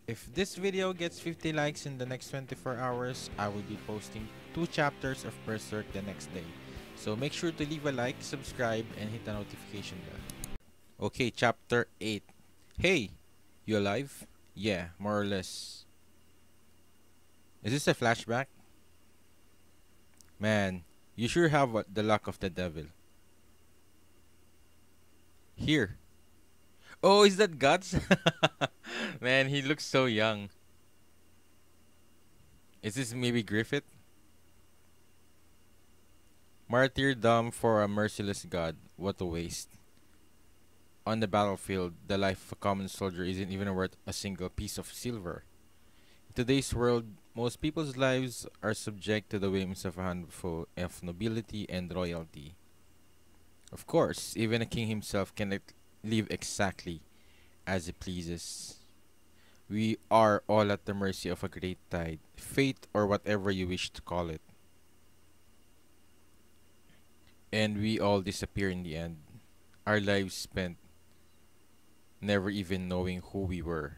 If this video gets 50 likes in the next 24 hours, I will be posting 2 chapters of Berserk the next day. So make sure to leave a like, subscribe, and hit the notification bell. Okay, chapter 8. Hey, you alive? Yeah, more or less. Is this a flashback? Man, you sure have the luck of the devil. Here. Oh, is that Guts? Man, he looks so young. Is this maybe Griffith? Martyrdom for a merciless god. What a waste. On the battlefield, the life of a common soldier isn't even worth a single piece of silver. In today's world, most people's lives are subject to the whims of a handful of nobility and royalty. Of course, even a king himself cannot live exactly as he pleases. We are all at the mercy of a great tide, fate, or whatever you wish to call it. And we all disappear in the end. Our lives spent never even knowing who we were.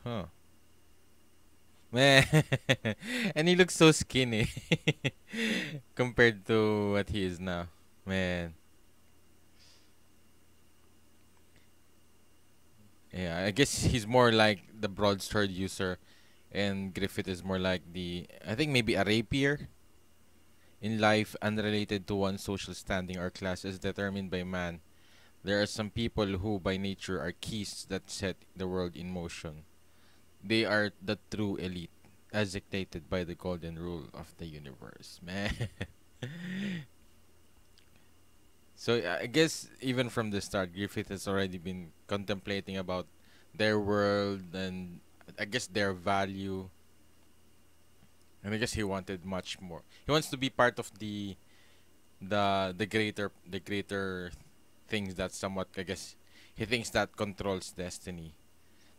Huh. Man, and he looks so skinny compared to what he is now. Man, yeah, I guess he's more like the broadsword user, and Griffith is more like I think maybe a rapier. In life, unrelated to one's social standing or class, is determined by man. There are some people who, by nature, are keys that set the world in motion. They are the true elite, as dictated by the golden rule of the universe, man. So I guess even from the start, Griffith has already been contemplating about their world and I guess their value, and I guess he wanted much more. He wants to be part of the greater things that somewhat I guess he thinks that controls destiny.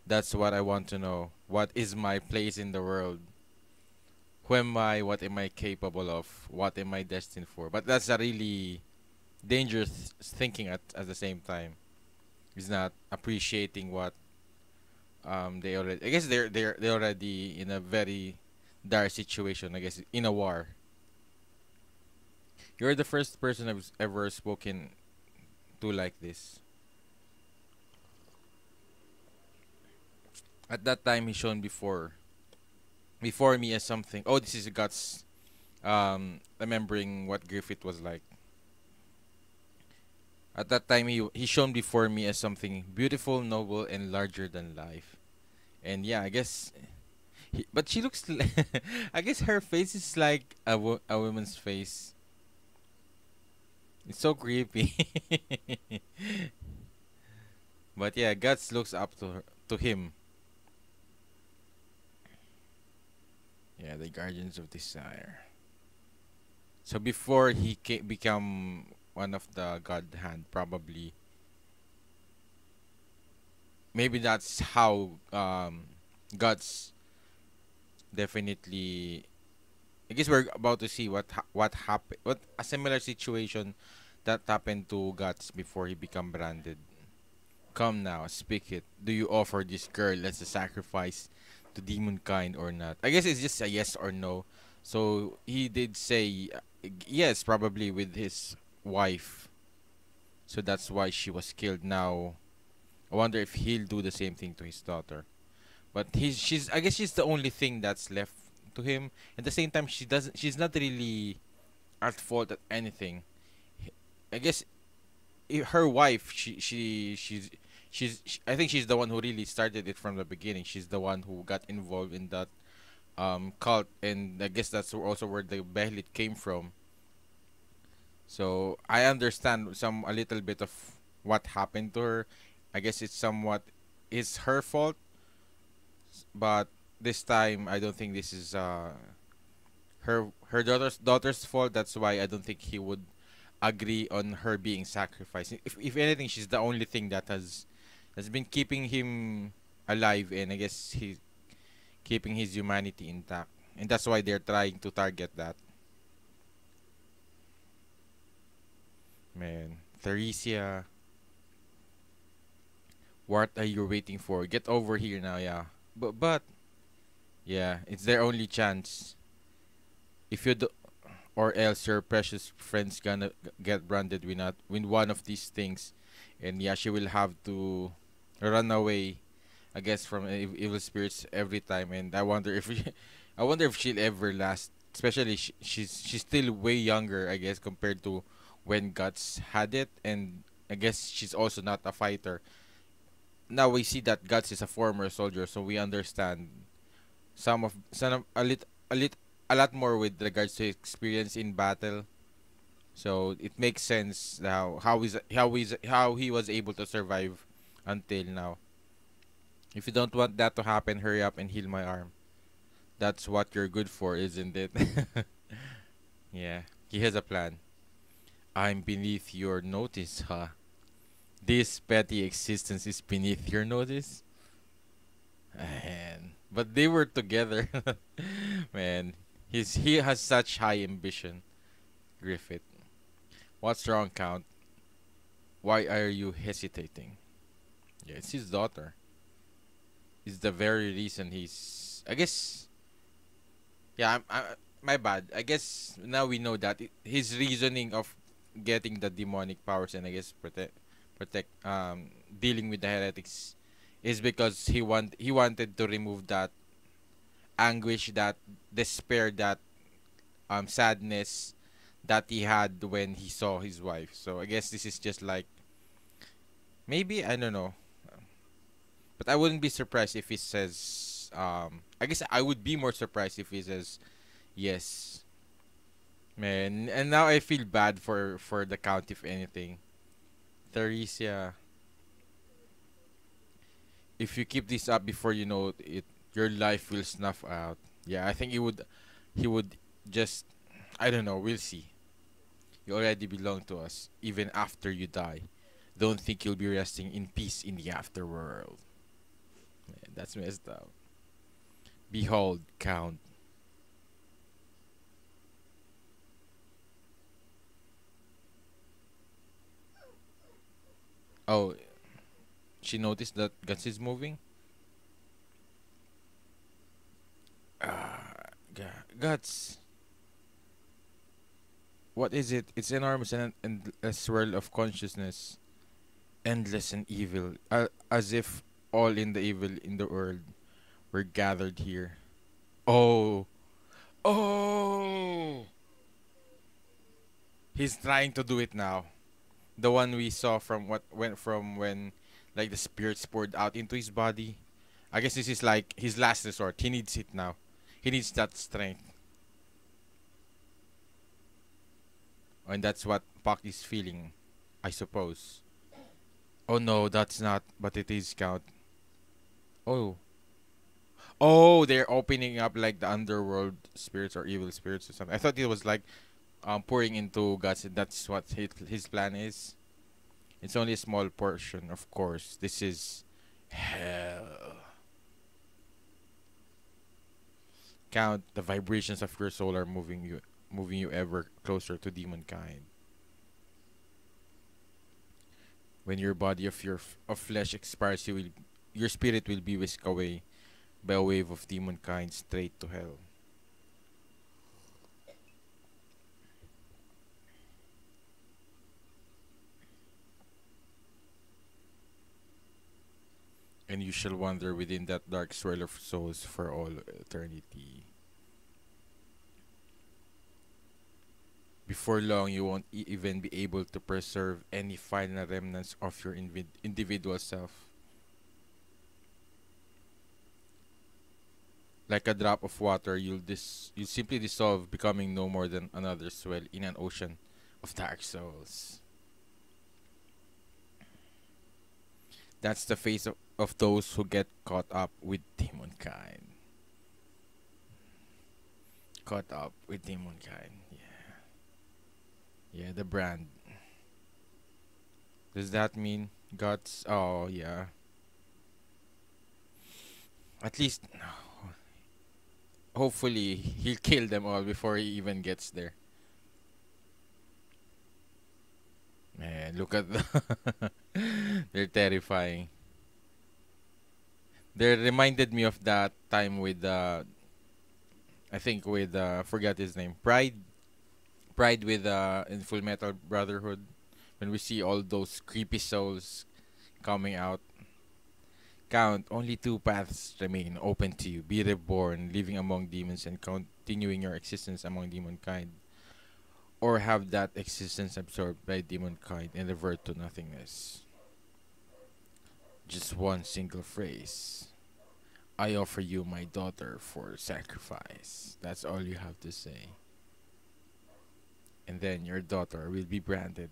That's what I want to know. What is my place in the world? Who am I? What am I capable of? What am I destined for? But that's a really dangerous thinking at the same time. He's not appreciating what they already. I guess they're already in a very dire situation. I guess in a war. You're the first person I've ever spoken to like this. At that time, he shown before me as something. Oh, this is Guts. Remembering what Griffith was like. At that time, he shone before me as something beautiful, noble, and larger than life. And yeah, I guess, but she looks. I guess her face is like a woman's face. It's so creepy. But yeah, Guts looks up to him. Yeah, the Guardians of Desire. So before he become one of the God Hand, probably maybe that's how Guts definitely. I guess we're about to see what happened, what a similar situation that happened to Guts before he become branded. Come now, speak it. Do you offer this girl as a sacrifice to demon kind or not? I guess it's just a yes or no. So he did say yes, probably with his wife. So that's why she was killed. Now I wonder if he'll do the same thing to his daughter. But she's I guess she's the only thing that's left to him. At the same time, she's not really at fault at anything. I guess her wife, I think she's the one who really started it from the beginning. She's the one who got involved in that cult, and I guess that's also where the Behlit came from. So I understand a little bit of what happened to her. I guess it's somewhat is her fault, but this time I don't think this is her daughter's fault. That's why I don't think he would agree on her being sacrificed. If anything, she's the only thing that has been keeping him alive, and I guess he's keeping his humanity intact, and that's why they're trying to target that. Man, Theresia. What are you waiting for? Get over here now, yeah. But yeah, it's their only chance. If you do, or else your precious friend's gonna get branded with not with one of these things, and yeah, she will have to run away, I guess, from evil spirits every time. And I wonder if I wonder if she'll ever last. Especially she's still way younger, I guess, compared to when Guts had it, and I guess she's also not a fighter. Now we see that Guts is a former soldier, so we understand some of a lot more with regards to experience in battle. So it makes sense now how he was able to survive until now. If you don't want that to happen, hurry up and heal my arm. That's what you're good for, isn't it? Yeah, he has a plan. I'm beneath your notice, huh? This petty existence is beneath your notice? Man. But they were together. Man. He has such high ambition, Griffith. What's wrong, Count? Why are you hesitating? Yeah, it's his daughter. It's the very reason he's. I guess. Yeah, my bad. I guess now we know that his reasoning of getting the demonic powers and I guess protect dealing with the heretics is because he wanted to remove that anguish, that despair, that sadness that he had when he saw his wife. So I guess this is just like maybe I don't know, but I wouldn't be surprised if he says. I guess I would be more surprised if he says yes, man. And now I feel bad for the count if anything. Theresia, if you keep this up before you know it, your life will snuff out. Yeah, I think he would just, I don't know. We'll see. You already belong to us, even after you die. Don't think you'll be resting in peace in the afterworld. Man, that's messed up. Behold, Count. Oh, she noticed that Guts is moving? Ah, Guts. What is it? It's enormous and a swirl of consciousness. Endless and evil. As if all in the evil in the world were gathered here. Oh. Oh! He's trying to do it now. The one we saw from what went from when like the spirits poured out into his body. I guess this is like his last resort. He needs it now. He needs that strength. And that's what Puck is feeling, I suppose. Oh no, that's not, but it is Count. Oh. Oh, they're opening up like the underworld spirits or evil spirits or something. I thought it was like pouring into Guts. That's what his plan is. It's only a small portion, of course. This is hell. Count the vibrations of your soul are moving you ever closer to demonkind. When your body of of flesh expires, your spirit will be whisked away by a wave of demonkind straight to hell. And you shall wander within that dark swirl of souls for all eternity. Before long, you won't even be able to preserve any final remnants of your individual self. Like a drop of water, you'll simply dissolve, becoming no more than another swell in an ocean of dark souls. That's the face of those who get caught up with demonkind. Caught up with demonkind. Yeah. Yeah, the brand. Does that mean guts? Oh, yeah. At least, hopefully, he'll kill them all before he even gets there. Man, look at the. They're terrifying. They reminded me of that time with I think with forgot his name. Pride with in Full Metal Brotherhood, when we see all those creepy souls coming out. Count, only two paths remain open to you: be reborn, living among demons and continuing your existence among demonkind, or have that existence absorbed by demonkind and revert to nothingness. Just one single phrase: I offer you my daughter for sacrifice. That's all you have to say. And then your daughter will be branded.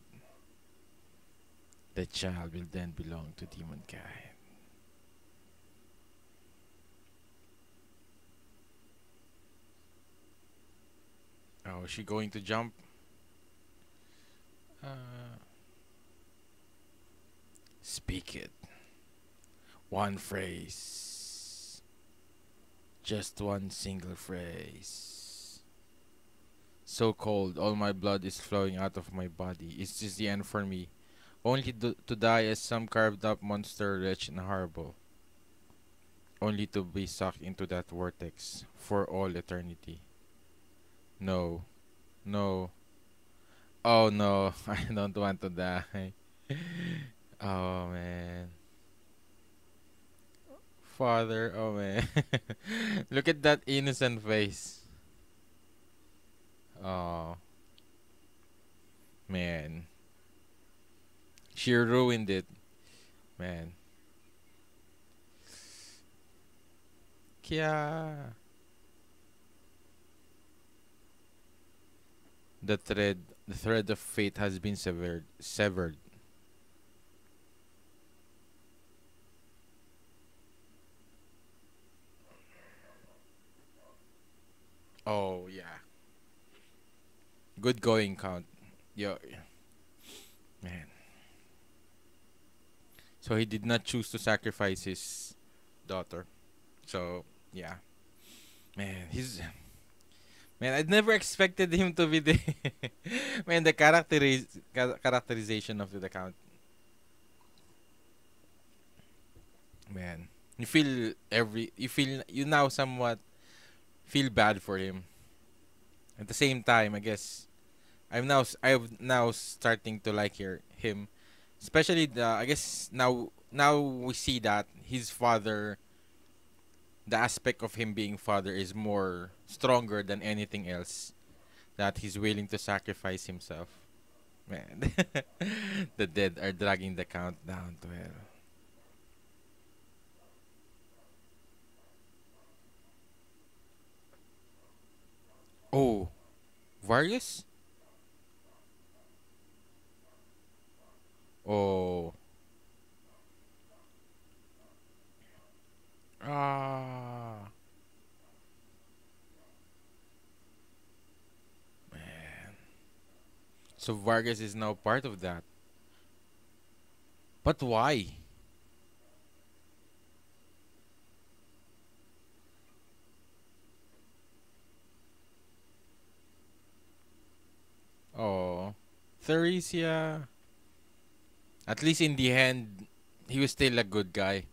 The child will then belong to demonkind. Oh, is she going to jump? Uh, Speak it. One phrase. Just one single phrase. So cold, all my blood is flowing out of my body. Is this the end for me? Only to die as some carved up monster, rich and horrible. Only to be sucked into that vortex for all eternity. No. No. Oh no, I don't want to die. Oh man. Father, oh man. Look at that innocent face. Oh man. She ruined it, man. Kya. The thread of fate has been severed. Oh yeah. Good going, Count. Yo, man. So he did not choose to sacrifice his daughter. So yeah, man. He's man. I never expected him to be the man. The characterization of the Count. Man, you now somewhat feel bad for him. At the same time, I guess I've now starting to like him, especially the I guess now we see that his father, the aspect of him being father is more stronger than anything else, that he's willing to sacrifice himself. Man, the dead are dragging the count down to hell. Oh, Vargas. Oh, ah, man. So Vargas is now part of that. But why? Oh, Theresia. At least in the end, he was still a good guy.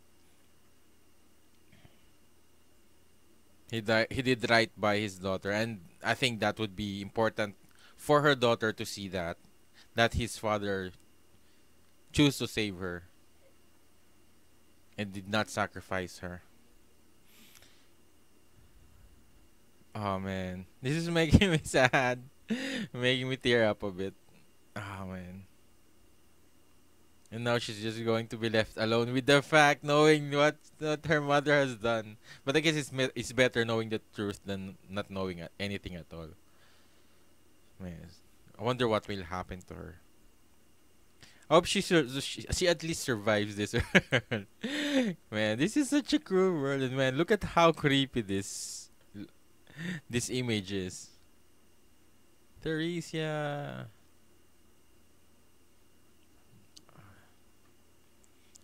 He did right by his daughter, and I think that would be important for her daughter to see that his father chose to save her and did not sacrifice her. Oh man, this is making me sad, making me tear up a bit. Oh man. And now she's just going to be left alone with the fact, knowing what her mother has done. But I guess it's better knowing the truth than not knowing anything at all. Man, I wonder what will happen to her. I hope she at least survives this world. Man, this is such a cruel world, and man, look at how creepy this image is. Theresia.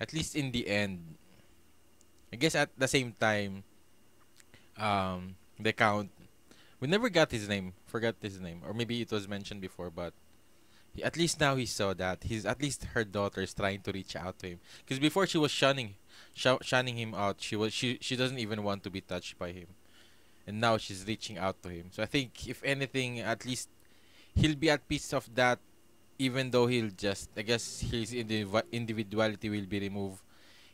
At least in the end, I guess at the same time, the count, we never got his name. Forgot his name, or maybe it was mentioned before, but At least now he saw that. He's at least her daughter is trying to reach out to him. Because before she was shunning him out. She doesn't even want to be touched by him. And now she's reaching out to him. So I think if anything, at least he'll be at peace of that. Even though he'll just, I guess, his individuality will be removed.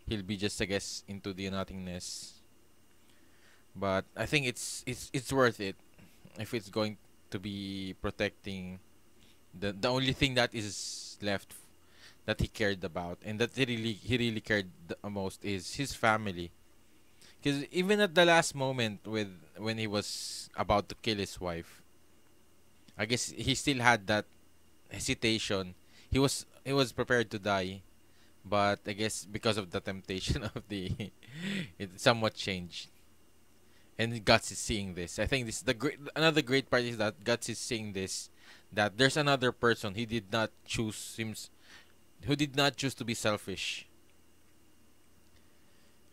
He'll be just, I guess, into the nothingness. But I think it's worth it if it's going to be protecting the only thing that is left that he cared about, and that he really cared the most is his family. Because even at the last moment, with when he was about to kill his wife, I guess he still had that hesitation. He was prepared to die, but I guess because of the temptation of the, it somewhat changed. And Guts is seeing this. I think this the great another great part is that Guts is seeing this, that there's another person he did not choose him, who did not choose to be selfish.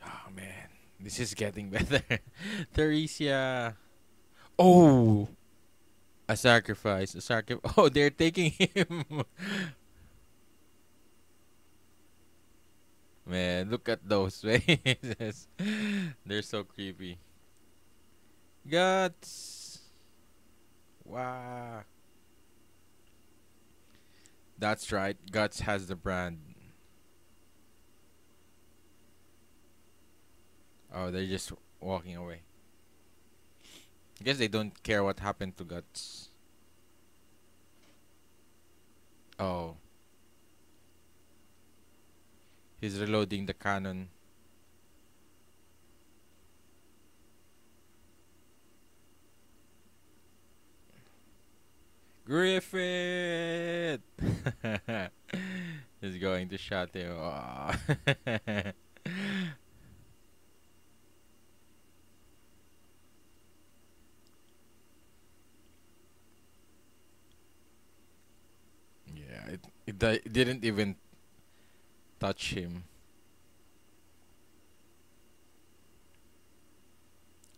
Oh man, this is getting better. Theresia. Oh, a sacrifice. A sacrifice. Oh, they're taking him. Man, look at those faces. They're so creepy. Guts. Wow. That's right. Guts has the brand. Oh, they're just walking away. I guess they don't care what happened to Guts. Oh, he's reloading the cannon. Griffith! He's going to shot him. Aw. Yeah, it didn't even touch him.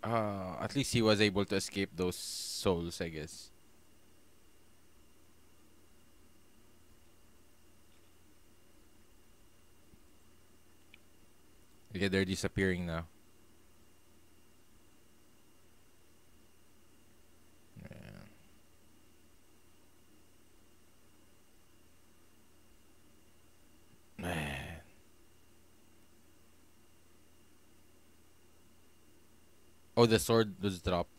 At least he was able to escape those souls, I guess. Yeah, they're disappearing now. Yeah. Man. Oh, the sword was dropped.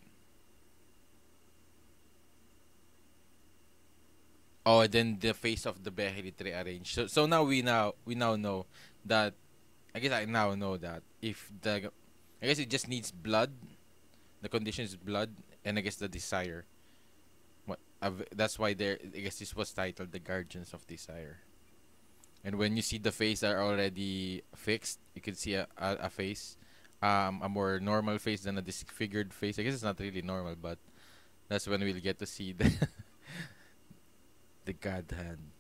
Oh, and then the face of the Behrit rearranged. So now we now know that, I guess I now know that if the, I guess it just needs blood. The condition is blood, and I guess the desire. That's why there. I guess this was titled the Guardians of Desire. And when you see the face are already fixed, you can see a face, a more normal face than a disfigured face. I guess it's not really normal, but that's when we'll get to see the the God hand.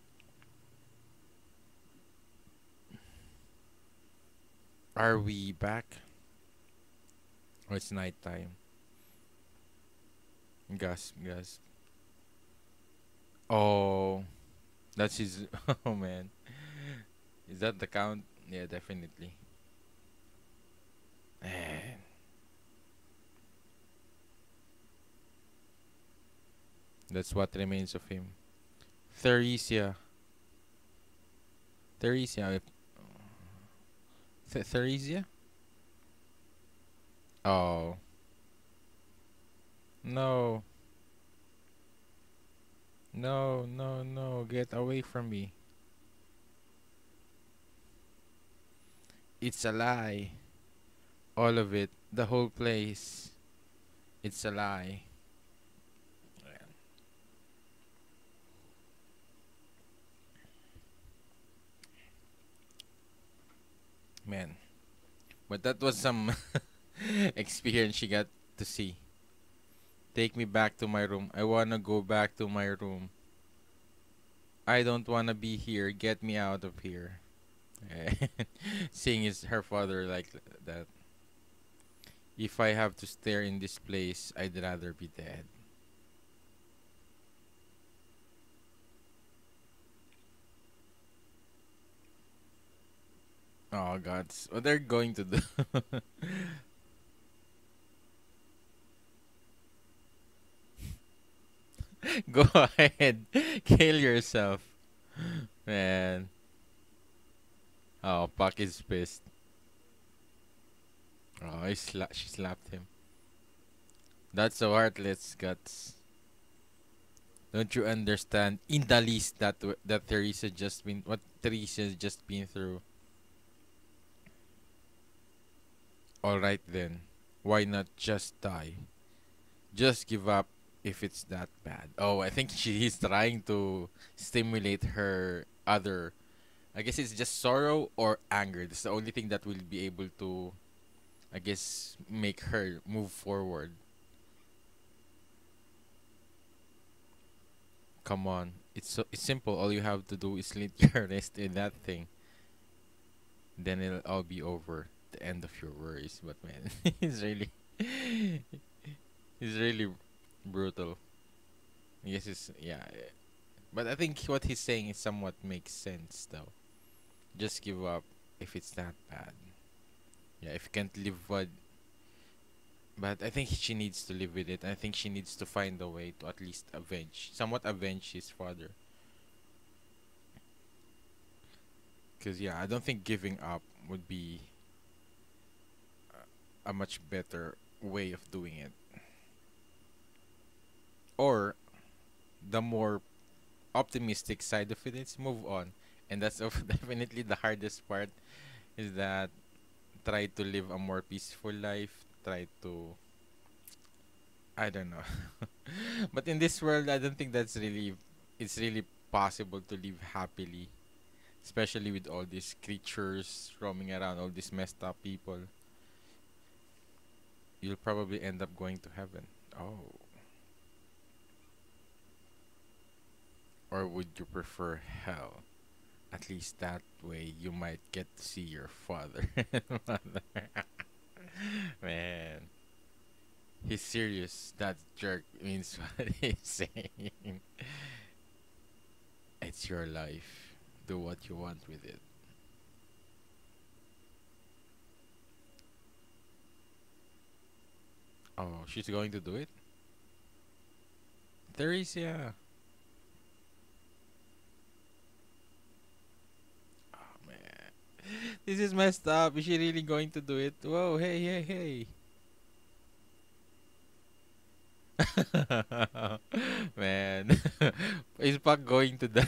Are we back? Or it's nighttime? Gasp, gasp. Oh, that's his. Oh man, is that the count? Yeah, definitely. Man, that's what remains of him. Theresia. Theresia. Theresia? Oh. No. No, no, no. Get away from me. It's a lie. All of it. The whole place. It's a lie. Man. But that was some experience she got to see. Take me back to my room. I wanna go back to my room. I don't wanna be here. Get me out of here. Seeing his her father like that. If I have to stare in this place, I'd rather be dead. Oh God, what they're going to do? Go ahead, kill yourself, man. Oh, Puck is pissed. Oh, she slapped him. That's so heartless, Guts. Don't you understand in the least that that Teresa just been what Teresa's just been through? All right then, why not just die? Just give up if it's that bad. Oh, I think she's trying to stimulate her other. I guess it's just sorrow or anger. That's the only thing that will be able to, I guess, make her move forward. Come on, it's simple. All you have to do is slit your wrist in that thing, then it'll all be over. The end of your worries. But man, he's really, he's really brutal. Yes, it's yeah. But I think what he's saying is somewhat makes sense though. Just give up if it's that bad. Yeah, if you can't live what. But I think she needs to live with it. I think she needs to find a way to at least somewhat avenge his father. Cause yeah, I don't think giving up would be a much better way of doing it. Or the more optimistic side of it is move on, and that's definitely the hardest part. Is that try to live a more peaceful life. Try to I don't know. But in this world, I don't think it's really possible to live happily, especially with all these creatures roaming around, all these messed up people. You'll probably end up going to heaven. Oh, or would you prefer hell? At least that way you might get to see your father and mother. Man, he's serious. That jerk means what he's saying. It's your life. Do what you want with it. Oh, she's going to do it? Theresia. Oh, man. This is messed up. Is she really going to do it? Whoa, hey, hey, hey. Man. Is Puck going to die?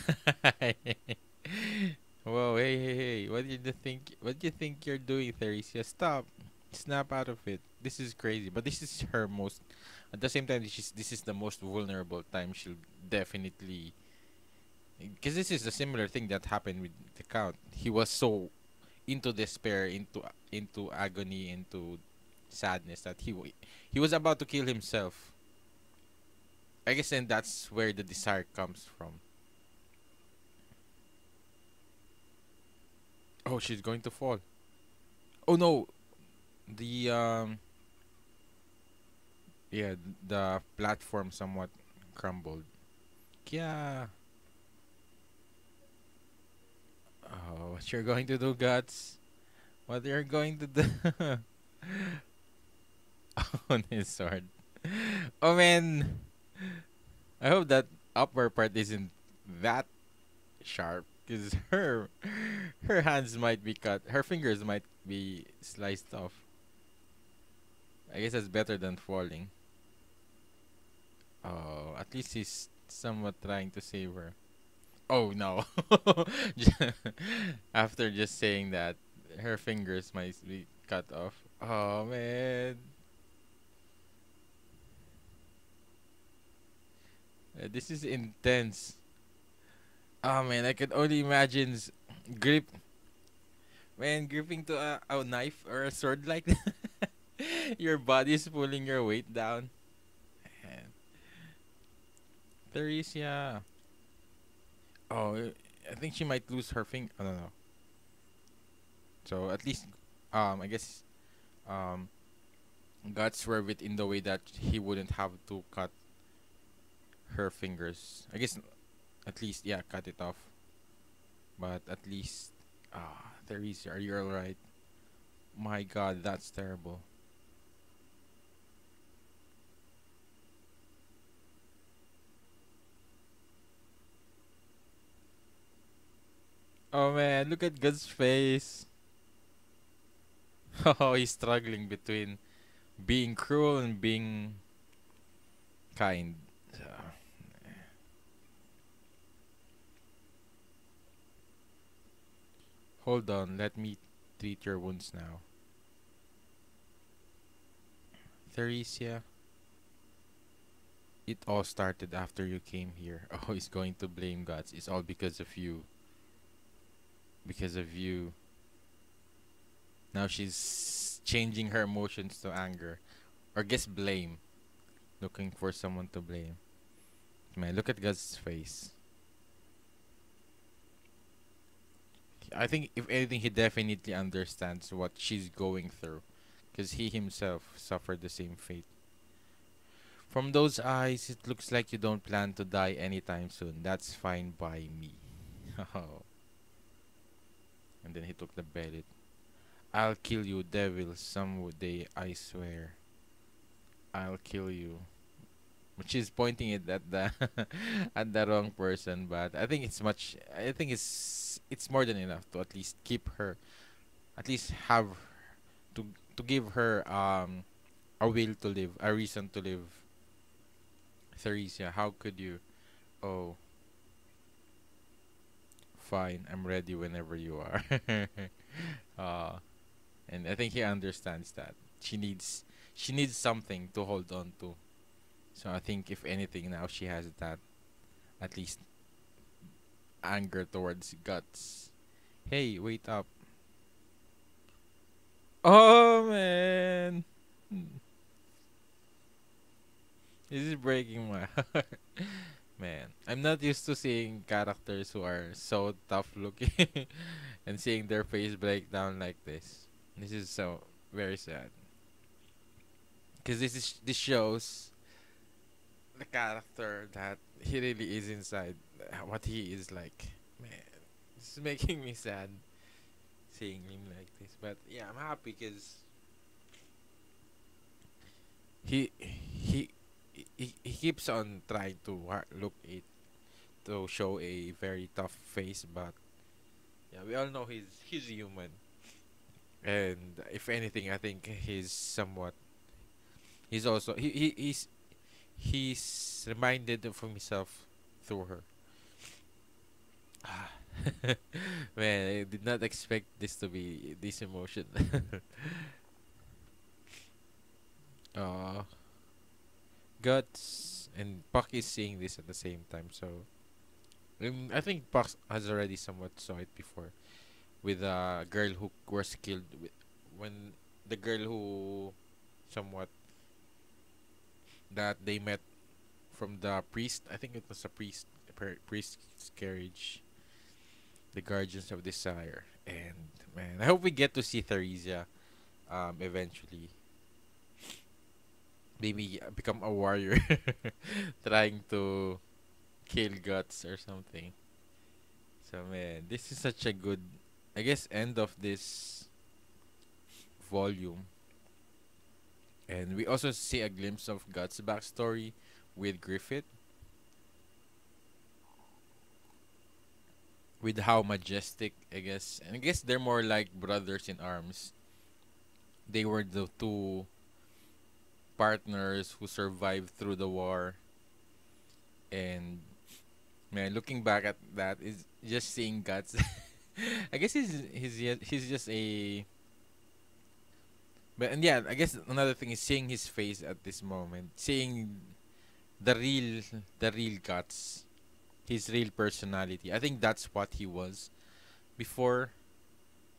Whoa, hey, hey, hey. What do you think you're doing, Theresia? Stop. Snap out of it. This is crazy. But this is her most at the same time this is the most vulnerable time she'll definitely because this is a similar thing that happened with the count. He was so into despair, into agony, into sadness that he was about to kill himself. I guess, and that's where the desire comes from. Oh, she's going to fall. Oh no, the yeah, the platform somewhat crumbled. Yeah. Oh, what you're going to do, Guts? What you're going to do on his sword? Oh man, I hope that upper part isn't that sharp, because her hands might be cut, her fingers might be sliced off. I guess that's better than falling. Oh, at least he's somewhat trying to save her. Oh no! After just saying that, her fingers might be cut off. Oh man, this is intense. Oh man, I could only imagine grip, man, gripping to a knife or a sword like that. Your body's pulling your weight down. Man. Theresia. Oh, I think she might lose her finger. Oh, no, no. So at least, I guess, um, God swerve it in the way that he wouldn't have to cut her fingers. I guess, at least, yeah, cut it off. But at least, Ah, Therese, are you alright? My God, that's terrible. Oh man, look at God's face. Oh, he's struggling between being cruel and being kind. Hold on, let me treat your wounds now. Theresia, it all started after you came here. Oh, he's going to blame gods. It's all because of you. Because of you. Now she's changing her emotions to anger. Or guess blame. Looking for someone to blame. Man, look at God's face. I think, if anything, he definitely understands what she's going through. Because he himself suffered the same fate. From those eyes, it looks like you don't plan to die anytime soon. That's fine by me. Oh. And then he took the belly. I'll kill you, devil, some day, I swear. I'll kill you. But she's pointing it at the at the wrong person, but I think it's much. I think it's more than enough to at least keep her, at least have to to give her a will to live, a reason to live. Theresia, how could you? Oh, fine, I'm ready whenever you are. uh, and I think he understands that she needs something to hold on to. So I think if anything, now she has that, at least, anger towards guts. Hey, wait up. Oh man. This is breaking my heart. Man, I'm not used to seeing characters who are so tough looking and seeing their face break down like this. This is so very sad. Because this shows the character that he really is inside, what he is like. Man, this is making me sad seeing him like this. But yeah, I'm happy because he he keeps on trying to look it, to show a very tough face, but yeah, we all know he's human. And if anything, I think he's somewhat, he's also he's reminded of himself through her. Ah. Man, I did not expect this to be this emotion. uh Guts and Puck is seeing this at the same time, so I think Puck has already somewhat saw it before, with a girl who was killed when the girl who somewhat, that they met from the priest. I think it was a priest's carriage, the guardians of desire. And man, I hope we get to see Theresia eventually, maybe become a warrior trying to kill guts or something. So man, this is such a good, I guess, end of this volume. And we also see a glimpse of Guts' backstory with Griffith, with how majestic, I guess. And I guess they're more like brothers in arms. They were the two partners who survived through the war. And man, looking back at that, is just seeing Guts. I guess he's just a. But and yeah, I guess another thing is seeing his face at this moment, seeing the real the real Guts, his real personality. I think that's what he was before,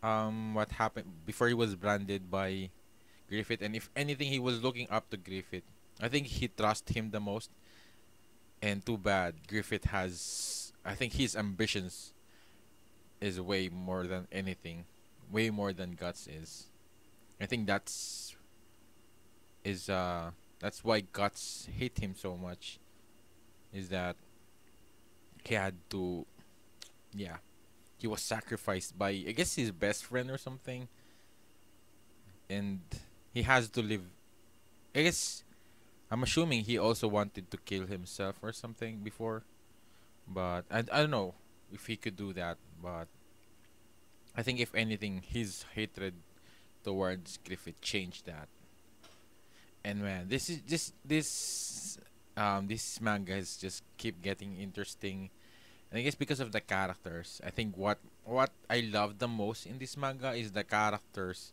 what happened before he was branded by Griffith. And if anything, he was looking up to Griffith. I think he trusts him the most. And too bad Griffith has, I think his ambitions is way more than anything, way more than Guts is. I think is that's why Guts hate him so much, is that he had to, yeah, he was sacrificed by, I guess, his best friend or something, and he has to live. I guess I'm assuming he also wanted to kill himself or something before, but I don't know if he could do that. But I think if anything, his hatred towards Griffith changed that. And man, this manga has just keep getting interesting. And I guess because of the characters, I think what I love the most in this manga is the characters,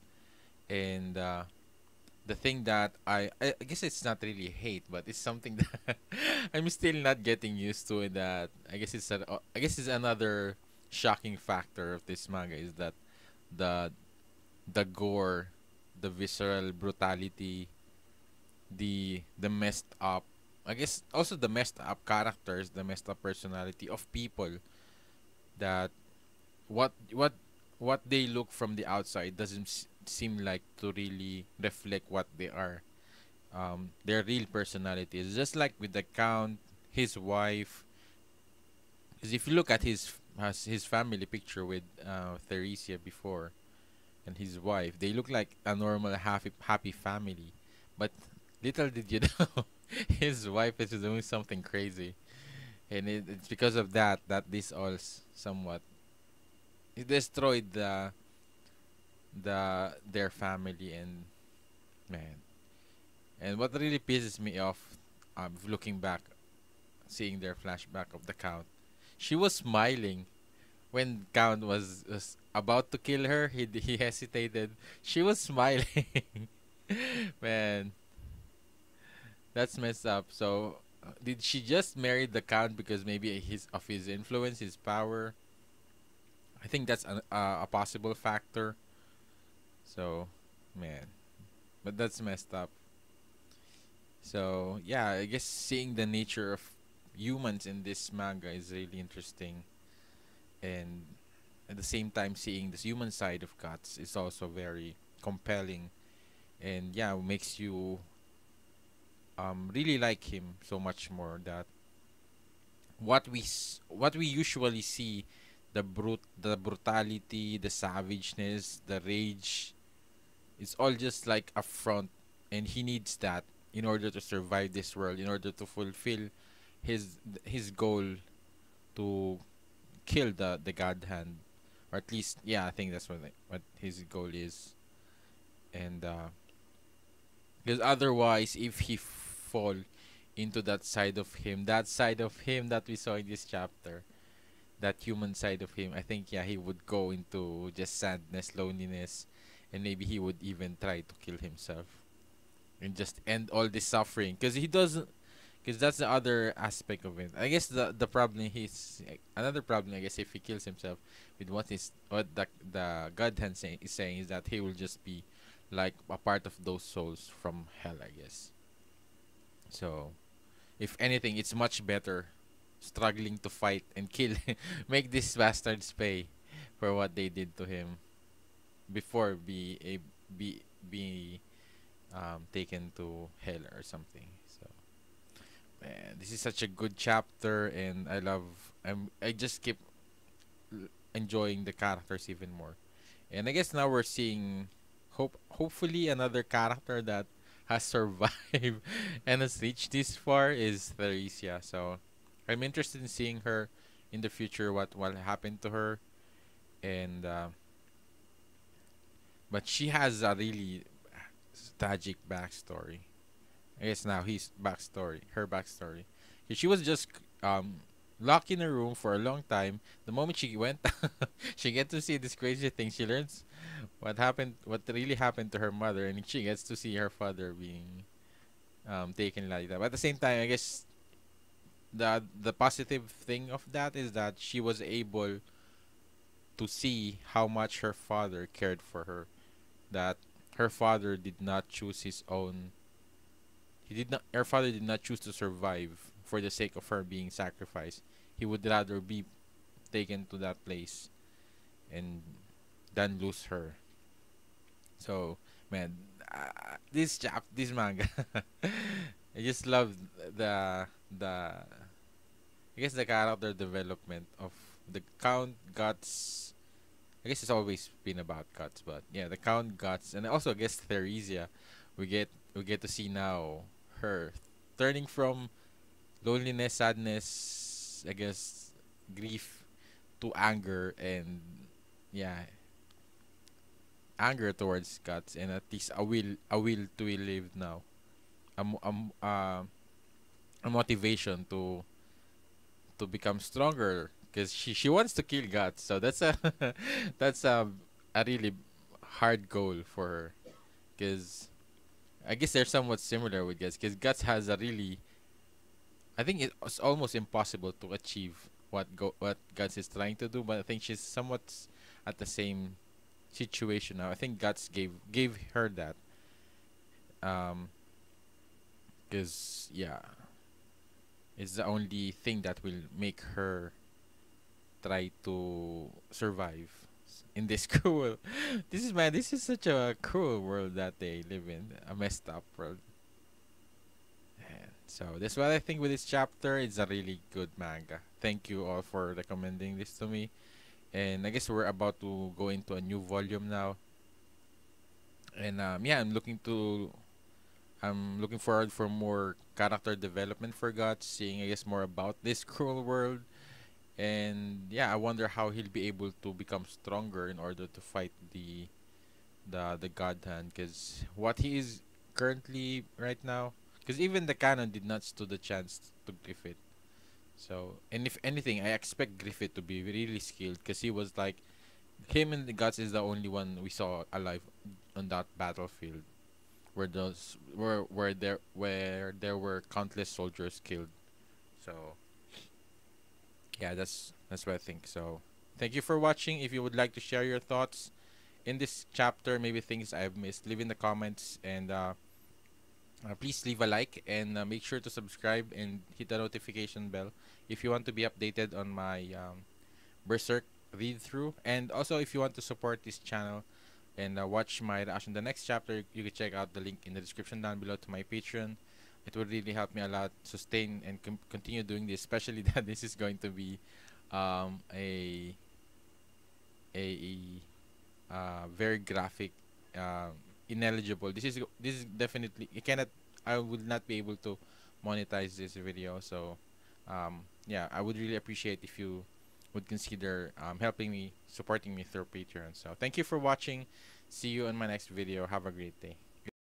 and the thing that I guess it's not really hate, but it's something that I'm still not getting used to. In that I guess it's another shocking factor of this manga is that the the gore, the visceral brutality, the messed up, I guess also the messed up characters, the messed up personality of people, that what what what they look from the outside doesn't seem like to really reflect what they are. Their real personality is just like with the count, his wife. Because if you look at his family picture with Theresia before and his wife, they look like a normal happy family. But little did you know, his wife is doing something crazy, and it's because of that that this all somewhat it destroyed their family. And man, and what really pisses me off, looking back, seeing their flashback of the count, she was smiling when count was about to kill her. He hesitated. She was smiling. Man, that's messed up. So did she just marry the count because maybe his influence, his power? I think that's a possible factor. So, man, but that's messed up. So yeah, I guess seeing the nature of humans in this manga is really interesting, and at the same time seeing this human side of Guts is also very compelling, and yeah, makes you really like him so much more. That what we usually see, the brutality, the savageness, the rage, it's all just like a front, and he needs that in order to survive this world, in order to fulfill his goal to kill the God Hand, or at least yeah, I think that's what his goal is. And because otherwise, if he fall into that side of him that we saw in this chapter, that human side of him, I think yeah, he would go into just sadness, loneliness, and maybe he would even try to kill himself and just end all this suffering. Because he doesn't. Because that's the other aspect of it. I guess the problem he's another problem. I guess if he kills himself, with what the God hand is saying is that he will just be like a part of those souls from hell, I guess. So if anything, it's much better struggling to fight and kill, make these bastards pay for what they did to him before be taken to hell or something. So man, this is such a good chapter, and I just keep enjoying the characters even more. And I guess now we're seeing hopefully another character that has survived and has reached this far is Theresia. So I'm interested in seeing her in the future, what happened to her, and but she has a really tragic backstory. I guess now her backstory. She was just um locked in a room for a long time. The moment she went, she gets to see this crazy thing. She learns what really happened to her mother, and she gets to see her father being taken like that. But at the same time, I guess the positive thing of that is that she was able to see how much her father cared for her. That her father did not choose his own. He did not. Her father did not choose to survive for the sake of her being sacrificed. He would rather be taken to that place and than lose her. So, man, this manga, I just love the I guess the character development of the Count Guts. I guess it's always been about Guts, but yeah, the Count Guts, and also I guess Theresia. We get to see now her turning from loneliness, sadness, I guess grief to anger, and yeah, anger towards Guts, and at least a will to live now. A, mo- a, m- a motivation to become stronger because she wants to kill Guts. So that's a that's a really hard goal for her because I guess they're somewhat similar with Guts because Guts has a really, I think it's almost impossible to achieve what Guts is trying to do, but I think she's somewhat at the same situation now. I think Guts gave her that um because yeah, it's the only thing that will make her try to survive in this cruel. This is such a cruel world that they live in, a messed up world. And so that's what I think with this chapter. It's a really good manga. Thank you all for recommending this to me. And I guess we're about to go into a new volume now. And yeah, I'm looking forward for more character development for Guts, seeing I guess more about this cruel world. And yeah, I wonder how he'll be able to become stronger in order to fight the God Hand. Because what he is currently right now, because even the canon did not stood a chance to Griffith. So, and if anything, I expect Griffith to be really skilled because he was like him and the Guts is the only one we saw alive on that battlefield where there were countless soldiers killed. So yeah, that's what I think. So thank you for watching. If you would like to share your thoughts in this chapter, maybe things I've missed, leave in the comments, and please leave a like and make sure to subscribe and hit the notification bell if you want to be updated on my Berserk read through. And also, if you want to support this channel and watch my reaction to the next chapter, you can check out the link in the description down below to my Patreon. It would really help me a lot sustain and continue doing this, especially that this is going to be um, a very graphic, um, ineligible. This is definitely you cannot. I would not be able to monetize this video. So, yeah, I would really appreciate if you would consider helping me, supporting me through Patreon. So, thank you for watching. See you in my next video. Have a great day.